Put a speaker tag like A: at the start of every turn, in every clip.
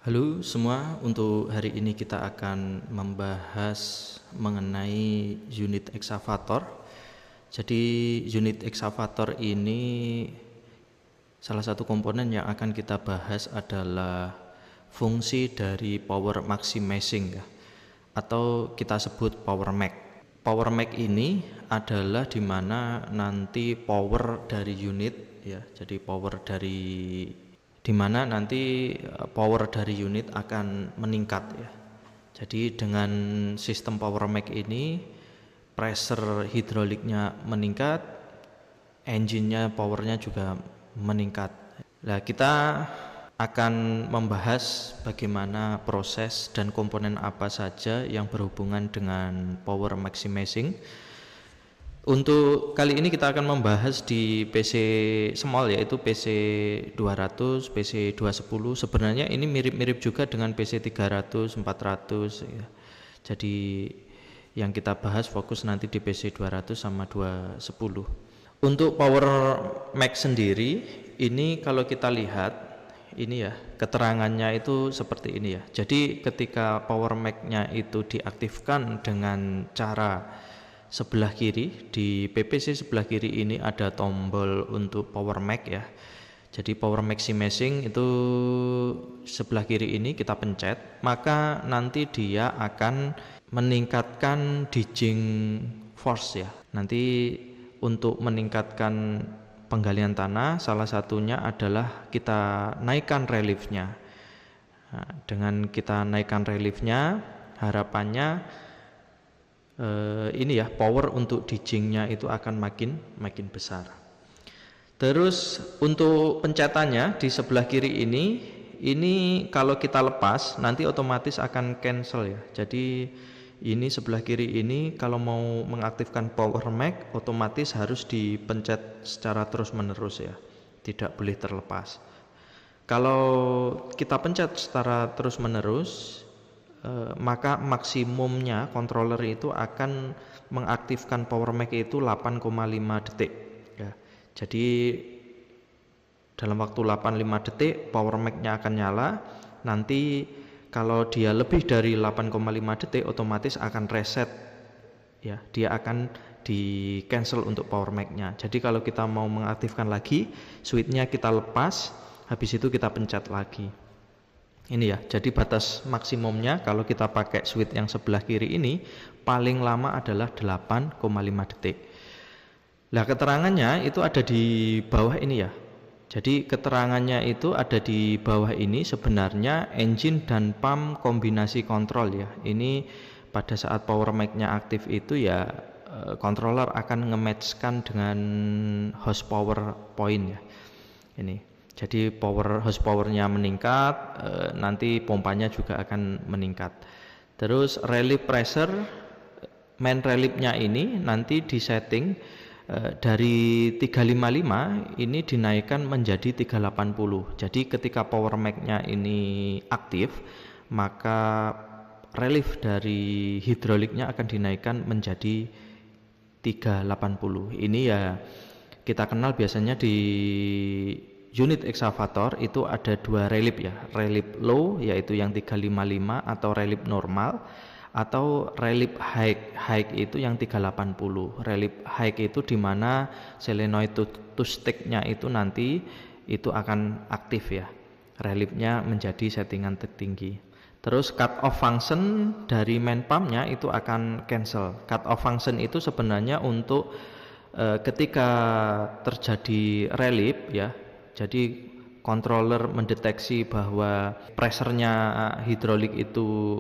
A: Halo semua, untuk hari ini kita akan membahas mengenai unit excavator. Jadi unit excavator ini salah satu komponen yang akan kita bahas adalah fungsi dari power maximizing ya, atau kita sebut power max. Power max ini adalah dimana nanti power dari unit ya, jadi power dari dimana nanti power dari unit akan meningkat ya. Jadi dengan sistem power max ini pressure hidroliknya meningkat, engine-nya powernya juga meningkat. Nah, kita akan membahas bagaimana proses dan komponen apa saja yang berhubungan dengan power maximizing. Untuk kali ini kita akan membahas di PC small, yaitu PC 200, PC 210. Sebenarnya ini mirip-mirip juga dengan PC 300, 400 ya. Jadi yang kita bahas fokus nanti di PC 200 sama 210. Untuk power max sendiri, ini kalau kita lihat ini ya, keterangannya itu seperti ini ya. Jadi ketika power max-nya itu diaktifkan dengan cara sebelah kiri, di PPC sebelah kiri ini ada tombol untuk power max ya. Jadi power maximizing itu sebelah kiri ini kita pencet, maka nanti dia akan meningkatkan ditching force ya. Nanti untuk meningkatkan penggalian tanah, salah satunya adalah kita naikkan reliefnya. Nah, dengan kita naikkan reliefnya, harapannya ini ya, power untuk ditchingnya itu akan makin besar. Terus untuk pencetannya di sebelah kiri ini kalau kita lepas nanti otomatis akan cancel ya. Jadi ini sebelah kiri ini kalau mau mengaktifkan power max otomatis harus dipencet secara terus menerus ya, tidak boleh terlepas. Kalau kita pencet secara terus menerus, maka maksimumnya controller itu akan mengaktifkan power max itu 8,5 detik ya. Jadi dalam waktu 85 detik power max-nya akan nyala. Nanti kalau dia lebih dari 8,5 detik otomatis akan reset ya, dia akan di cancel untuk power max-nya. Jadi kalau kita mau mengaktifkan lagi, switch-nya kita lepas, habis itu kita pencet lagi. Ini ya, jadi batas maksimumnya kalau kita pakai switch yang sebelah kiri ini paling lama adalah 8,5 detik. Nah, keterangannya itu ada di bawah ini ya. Jadi keterangannya itu ada di bawah ini, sebenarnya engine dan pump kombinasi kontrol ya. Ini pada saat power max-nya aktif itu ya, controller akan nge-match-kan dengan horsepower point ya. Ini. Jadi horsepower-nya meningkat, nanti pompanya juga akan meningkat. Terus relief pressure, main relief-nya ini nanti disetting dari 355 ini dinaikkan menjadi 380. Jadi ketika power max-nya ini aktif, maka relief dari hidroliknya akan dinaikkan menjadi 380. Ini ya kita kenal biasanya di unit excavator itu ada dua relief ya, relief low yaitu yang 355 atau relief normal, atau relief high itu yang 380. Relief high itu dimana solenoid to stick-nya itu nanti itu akan aktif ya, reliefnya menjadi settingan tertinggi. Terus cut off function dari main pump-nya itu akan cancel. Cut off function itu sebenarnya untuk ketika terjadi relief ya, jadi controller mendeteksi bahwa pressure-nya hidrolik itu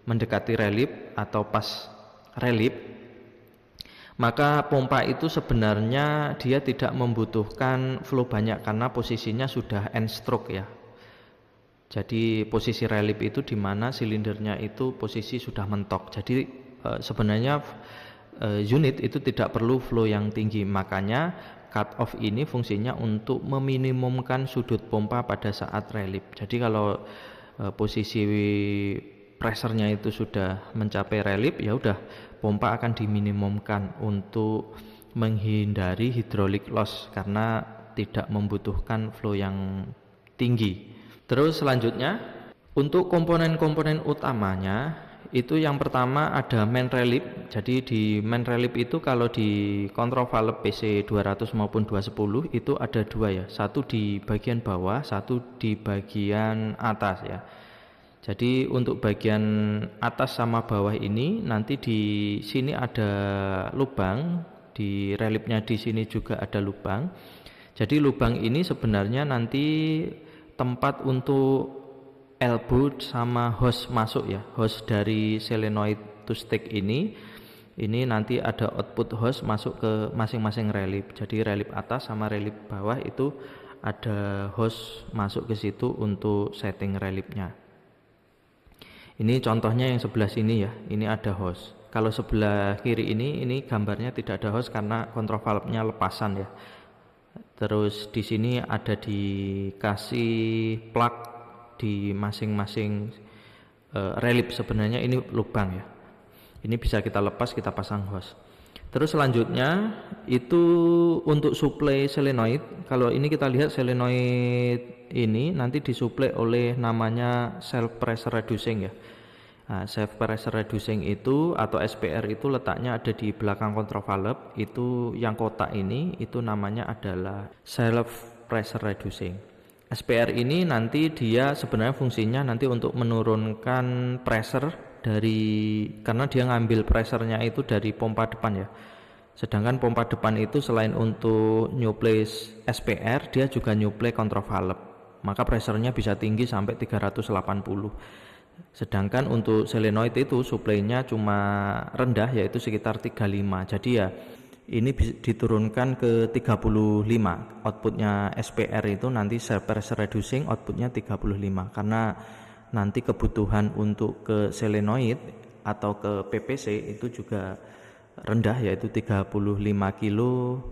A: mendekati relief atau pas relief, maka pompa itu sebenarnya dia tidak membutuhkan flow banyak karena posisinya sudah end stroke ya. Jadi posisi relief itu dimana silindernya itu posisi sudah mentok. Jadi sebenarnya unit itu tidak perlu flow yang tinggi, makanya cut off ini fungsinya untuk meminimumkan sudut pompa pada saat relief. Jadi kalau posisi pressure-nya itu sudah mencapai relief, ya udah pompa akan diminimumkan untuk menghindari hydraulic loss karena tidak membutuhkan flow yang tinggi. Terus selanjutnya Untuk komponen-komponen utamanya itu yang pertama ada main relief. Jadi di main relief itu kalau di kontrol valve PC 200 maupun 210 itu ada dua ya. Satu di bagian bawah, satu di bagian atas ya. Jadi untuk bagian atas sama bawah ini nanti di sini ada lubang, di reliefnya di sini juga ada lubang. Jadi lubang ini sebenarnya nanti tempat untuk elbow sama hose masuk ya, hose dari solenoid to stick ini nanti ada output hose masuk ke masing-masing relief. Jadi relief atas sama relief bawah itu ada hose masuk ke situ untuk setting reliefnya. Ini contohnya yang sebelah sini ya, ini ada hose. Kalau sebelah kiri ini gambarnya tidak ada hose karena kontrol valve-nya lepasan ya. Terus di sini ada dikasih plug di masing-masing relief. Sebenarnya ini lubang ya. Ini bisa kita lepas, kita pasang hose. Terus selanjutnya itu untuk suplai solenoid. Kalau ini kita lihat solenoid ini nanti disuplai oleh namanya self pressure reducing ya. Nah, self pressure reducing itu atau SPR itu letaknya ada di belakang kontrol valve. Itu yang kotak ini itu namanya adalah self pressure reducing. SPR ini nanti dia sebenarnya fungsinya nanti untuk menurunkan pressure karena dia ngambil pressernya itu dari pompa depan ya. Sedangkan pompa depan itu selain untuk nyuplai SPR, dia juga nyuplai kontrol valve. Maka pressernya bisa tinggi sampai 380. Sedangkan untuk solenoid itu suplainya cuma rendah yaitu sekitar 35. Jadi ya ini diturunkan ke 35. Outputnya SPR itu nanti self pressure reducing outputnya 35 karena nanti kebutuhan untuk ke solenoid atau ke PPC itu juga rendah yaitu 35 kilo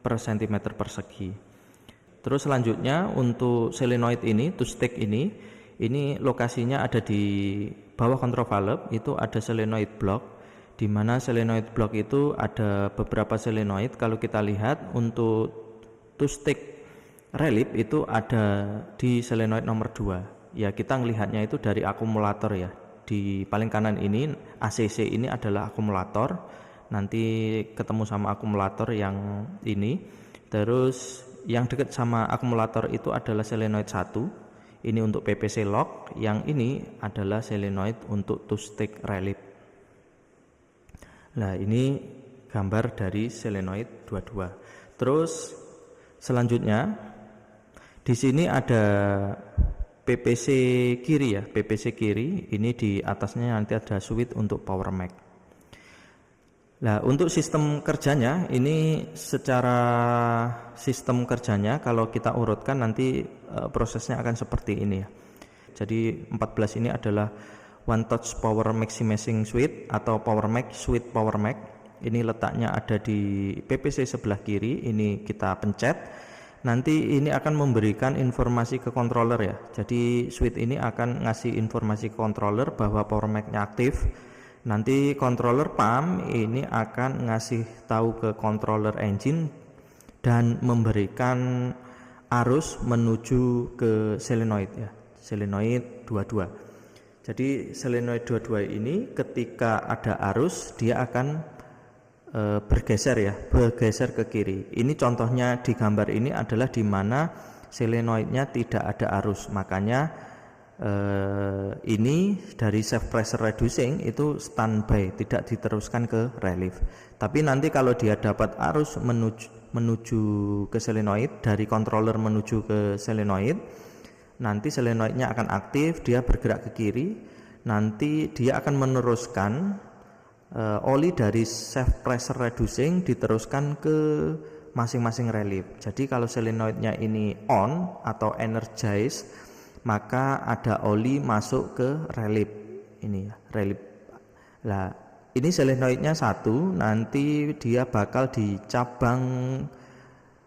A: per cm persegi. Terus selanjutnya untuk solenoid ini, to stick ini lokasinya ada di bawah kontrol valve. Itu ada solenoid block, di mana solenoid block itu ada beberapa solenoid. Kalau kita lihat untuk to stick relief itu ada di solenoid nomor 2 ya. Kita melihatnya itu dari akumulator ya. Di paling kanan ini ACC ini adalah akumulator, nanti ketemu sama akumulator yang ini. Terus yang dekat sama akumulator itu adalah solenoid 1. Ini untuk PPC lock, yang ini adalah solenoid untuk to stick relief. Nah, ini gambar dari solenoid 22. Terus selanjutnya di sini ada PPC kiri ya, PPC kiri ini di atasnya nanti ada switch untuk power mac. Nah, untuk sistem kerjanya ini secara sistem kerjanya kalau kita urutkan nanti prosesnya akan seperti ini ya. Jadi 14 ini adalah one touch power maximizing switch atau power mac, switch power mac. Ini letaknya ada di PPC sebelah kiri, ini kita pencet. Nanti ini akan memberikan informasi ke controller ya. Jadi switch ini akan ngasih informasi ke controller bahwa power mac-nya aktif. Nanti controller pump ini akan ngasih tahu ke controller engine dan memberikan arus menuju ke solenoid ya, solenoid 22. Jadi solenoid 22 ini ketika ada arus dia akan bergeser ke kiri. Ini contohnya di gambar ini adalah di mana solenoidnya tidak ada arus, makanya ini dari self pressure reducing itu standby, tidak diteruskan ke relief. Tapi nanti kalau dia dapat arus menuju ke solenoid, dari controller menuju ke solenoid, nanti solenoidnya akan aktif, dia bergerak ke kiri. Nanti dia akan meneruskan oli dari self pressure reducing diteruskan ke masing-masing relief. Jadi kalau solenoidnya ini on atau energize, maka ada oli masuk ke relief ini ya, relief. Nah, ini solenoidnya 1, nanti dia bakal dicabang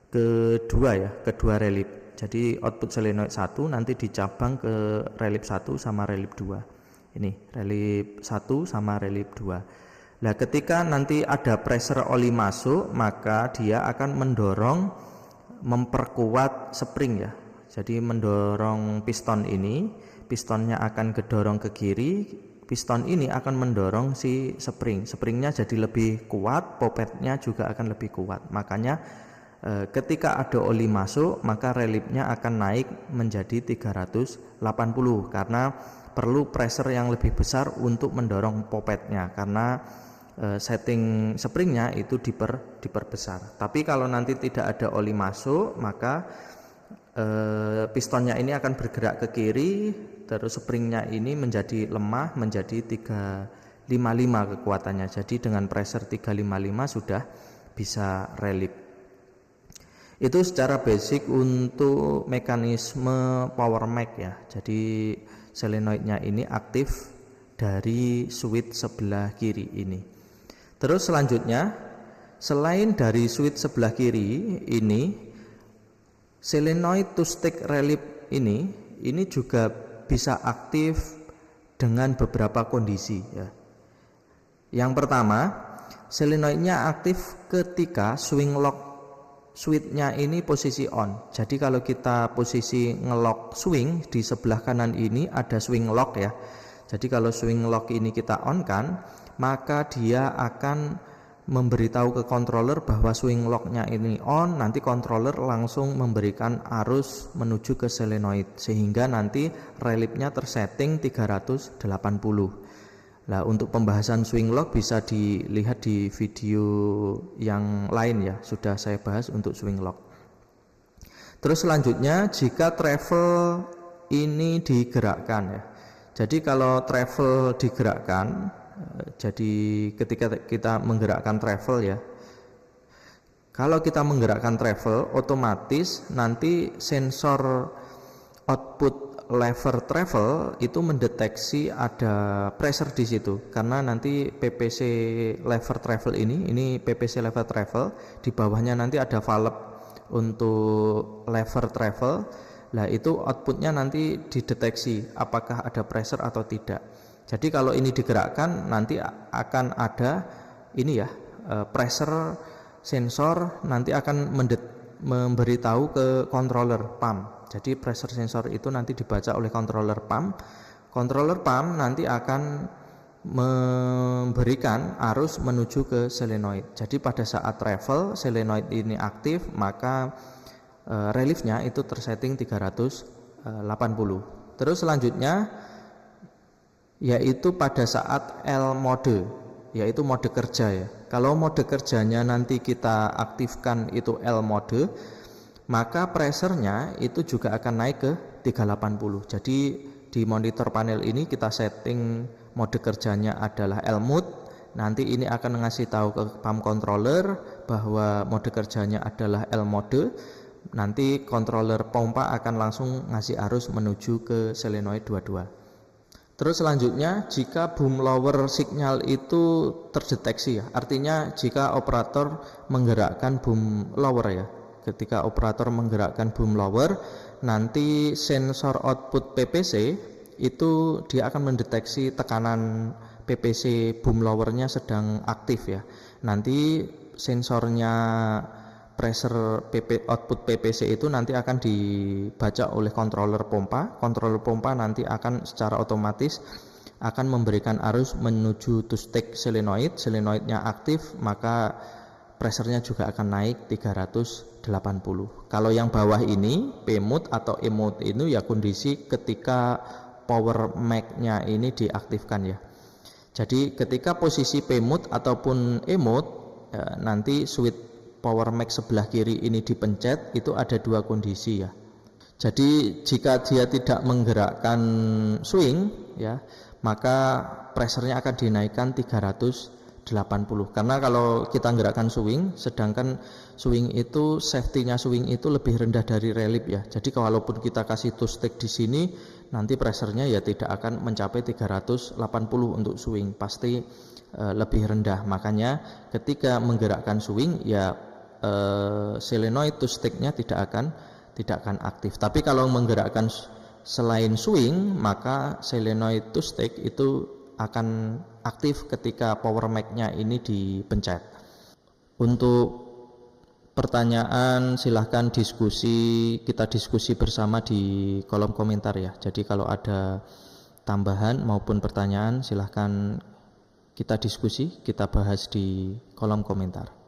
A: kedua ya, kedua relief. Jadi output solenoid 1 nanti dicabang ke relief 1 sama relief 2. Ini relief 1 sama relief 2. Nah, ketika nanti ada pressure oli masuk, maka dia akan memperkuat spring ya. Jadi mendorong piston ini pistonnya akan kedorong ke kiri, piston ini akan mendorong si springnya jadi lebih kuat, popetnya juga akan lebih kuat. Makanya ketika ada oli masuk, maka reliefnya akan naik menjadi 380 karena perlu pressure yang lebih besar untuk mendorong popetnya, karena setting springnya itu diperbesar. Tapi kalau nanti tidak ada oli masuk, maka pistonnya ini akan bergerak ke kiri, terus springnya ini menjadi lemah menjadi 355 kekuatannya. Jadi dengan pressure 355 sudah bisa relief. Itu secara basic untuk mekanisme power mag ya. Jadi solenoidnya ini aktif dari switch sebelah kiri ini. Terus selanjutnya, selain dari switch sebelah kiri ini, solenoid two stick relief ini juga bisa aktif dengan beberapa kondisi ya. Yang pertama, solenoidnya aktif ketika swing lock switch-nya ini posisi on. Jadi kalau kita posisi ngelock swing, di sebelah kanan ini ada swing lock ya. Jadi kalau swing lock ini kita on kan, maka dia akan memberitahu ke controller bahwa swing lock-nya ini on. Nanti controller langsung memberikan arus menuju ke solenoid, sehingga nanti reliefnya tersetting 380. Nah, untuk pembahasan swing lock bisa dilihat di video yang lain ya, sudah saya bahas untuk swing lock. Terus selanjutnya, jika travel ini digerakkan ya. Jadi kalau travel digerakkan, jadi ketika kita menggerakkan travel ya, kalau kita menggerakkan travel, otomatis nanti sensor output lever travel itu mendeteksi ada pressure di situ, karena nanti PPC lever travel ini PPC lever travel, di bawahnya nanti ada valve untuk lever travel. Nah, itu outputnya nanti dideteksi apakah ada pressure atau tidak. Jadi kalau ini digerakkan nanti akan ada ini ya, pressure sensor nanti akan memberitahu ke controller pump. Jadi pressure sensor itu nanti dibaca oleh controller pump. Controller pump nanti akan memberikan arus menuju ke solenoid. Jadi pada saat travel solenoid ini aktif, maka reliefnya itu tersetting 380. Terus selanjutnya yaitu pada saat L mode, yaitu mode kerja ya. Kalau mode kerjanya nanti kita aktifkan itu L mode, maka pressure-nya itu juga akan naik ke 380. Jadi di monitor panel ini kita setting mode kerjanya adalah L mode. Nanti ini akan ngasih tahu ke pump controller bahwa mode kerjanya adalah L mode. Nanti controller pompa akan langsung ngasih arus menuju ke solenoid 22. Terus selanjutnya, jika boom lower signal itu terdeteksi ya, artinya jika operator menggerakkan boom lower ya. Ketika operator menggerakkan boom lower, nanti sensor output PPC itu dia akan mendeteksi tekanan PPC boom lowernya sedang aktif ya. Nanti sensornya pressure output PPC itu nanti akan dibaca oleh controller pompa. Controller pompa nanti akan secara otomatis akan memberikan arus menuju to stick solenoid. Solenoidnya aktif, maka pressure-nya juga akan naik 380. Kalau yang bawah ini P mode atau E mode ini ya kondisi ketika power mag-nya ini diaktifkan ya. Jadi ketika posisi P mode ataupun E mode ya, nanti switch power mag sebelah kiri ini dipencet, itu ada dua kondisi ya. Jadi jika dia tidak menggerakkan swing ya, maka pressure-nya akan dinaikkan 380. Karena kalau kita gerakan swing, sedangkan swing itu safety-nya swing itu lebih rendah dari relief ya. Jadi walaupun kita kasih two stick di sini, nanti pressure-nya ya tidak akan mencapai 380 untuk swing, pasti lebih rendah. Makanya ketika menggerakkan swing ya solenoid two stick-nya tidak akan aktif. Tapi kalau menggerakkan selain swing, maka solenoid two stick itu akan aktif ketika power mag-nya ini dipencet. Untuk pertanyaan silahkan kita diskusi bersama di kolom komentar ya. Jadi kalau ada tambahan maupun pertanyaan silahkan kita diskusi, kita bahas di kolom komentar.